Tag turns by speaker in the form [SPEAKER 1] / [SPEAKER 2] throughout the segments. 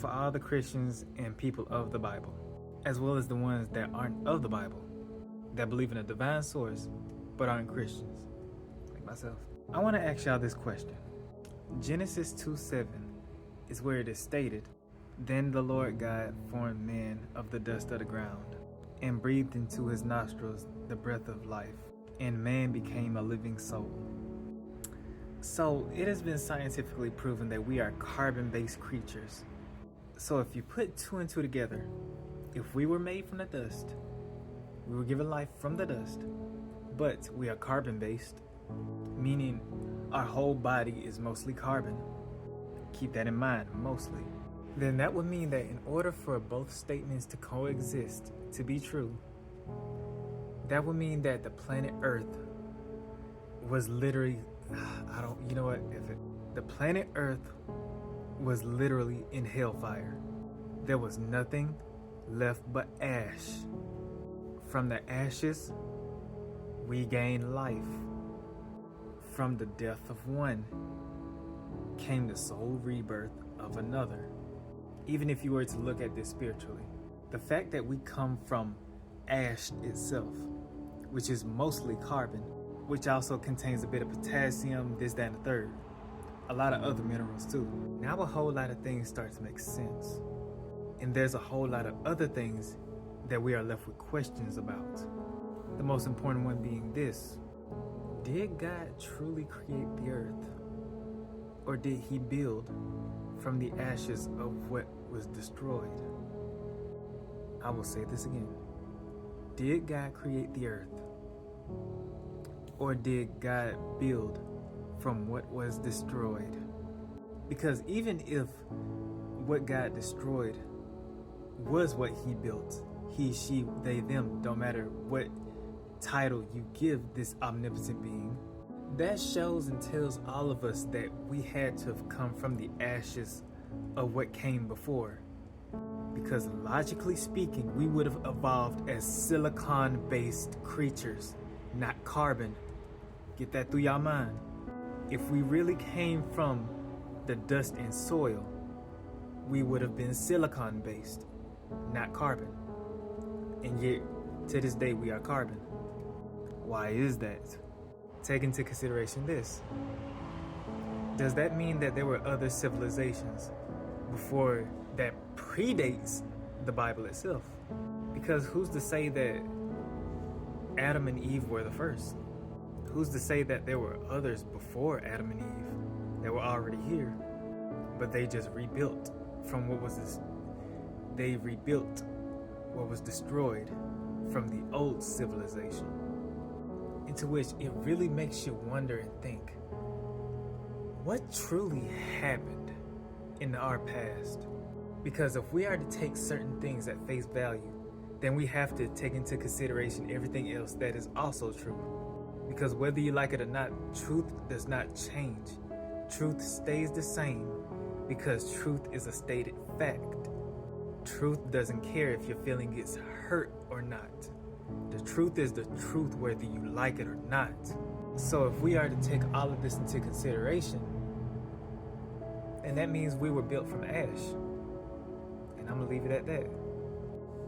[SPEAKER 1] for all the Christians and people of the Bible, as well as the ones that aren't of the Bible, that believe in a divine source but aren't Christians, like myself. I want to ask y'all this question. Genesis 2:7 is where it is stated, "Then the Lord God formed man of the dust of the ground, and breathed into his nostrils the breath of life, and man became a living soul." So it has been scientifically proven that we are carbon-based creatures. So if you put two and two together, if we were made from the dust, we were given life from the dust, but we are carbon-based, meaning our whole body is mostly carbon. Keep that in mind, mostly. Then that would mean that in order for both statements to coexist, to be true, that would mean that the planet Earth was literally, the planet Earth was literally in hellfire. There was nothing left but ash. From the ashes, we gain life. From the death of one came the soul rebirth of another. Even if you were to look at this spiritually, the fact that we come from ash itself, which is mostly carbon, which also contains a bit of potassium, this, that, and the third, a lot of other minerals too. Now a whole lot of things start to make sense. And there's a whole lot of other things that we are left with questions about. The most important one being this: did God truly create the earth? Or did he build from the ashes of what was destroyed? I will say this again. Did God create the earth? Or did God build from what was destroyed? Because even if what God destroyed was what he built, he, she, they, them, don't matter what title you give this omnipotent being, that shows and tells all of us that we had to have come from the ashes of what came before. Because logically speaking, we would have evolved as silicon-based creatures, not carbon. Get that through your mind. If we really came from the dust and soil, we would have been silicon-based, not carbon. And yet, to this day, we are carbon. Why is that? Take into consideration this. Does that mean that there were other civilizations before that predates the Bible itself? Because who's to say that Adam and Eve were the first? Who's to say that there were others before Adam and Eve that were already here, but they just rebuilt from what was this? They rebuilt what was destroyed from the old civilization. Into which it really makes you wonder and think, what truly happened in our past? Because if we are to take certain things at face value, then we have to take into consideration everything else that is also true. Because whether you like it or not, truth does not change. Truth stays the same because truth is a stated fact. Truth doesn't care if your feeling gets hurt or not. The truth is the truth whether you like it or not. So if we are to take all of this into consideration, then that means we were built from ash. And I'm gonna leave it at that.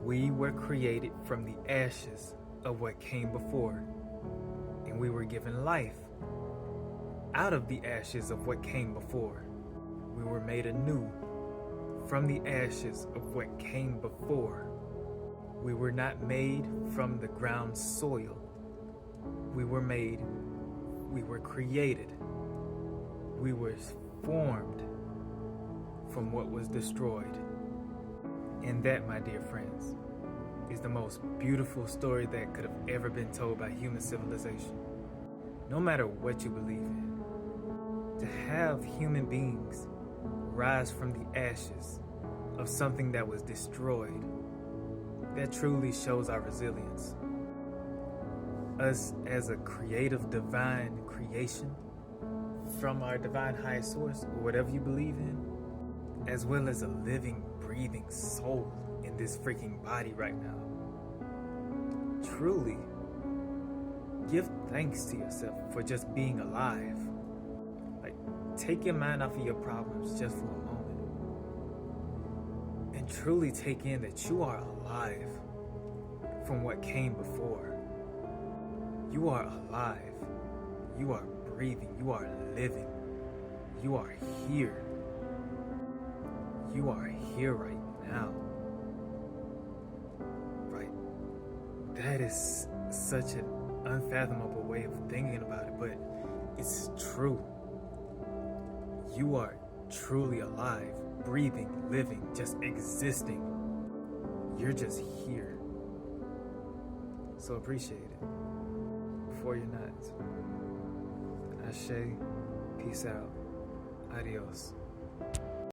[SPEAKER 1] We were created from the ashes of what came before. And we were given life out of the ashes of what came before. We were made anew from the ashes of what came before. We were not made from the ground soil. We were created. We were formed from what was destroyed. And that, my dear friends, is the most beautiful story that could have ever been told by human civilization. No matter what you believe in, to have human beings rise from the ashes of something that was destroyed, that truly shows our resilience. Us as a creative divine creation from our divine highest source, or whatever you believe in, as well as a living, breathing soul in this freaking body right now. Truly, give thanks to yourself for just being alive. Like, take your mind off of your problems just for a moment. and truly take in that you are alive from what came before. You are alive. You are breathing. You are living. You are here. You are here right now. Right? That is such an unfathomable way of thinking about it, but it's true. You are truly alive, breathing, living, just existing. You're just here. So appreciate it before you're not. Ashe, peace out, adios.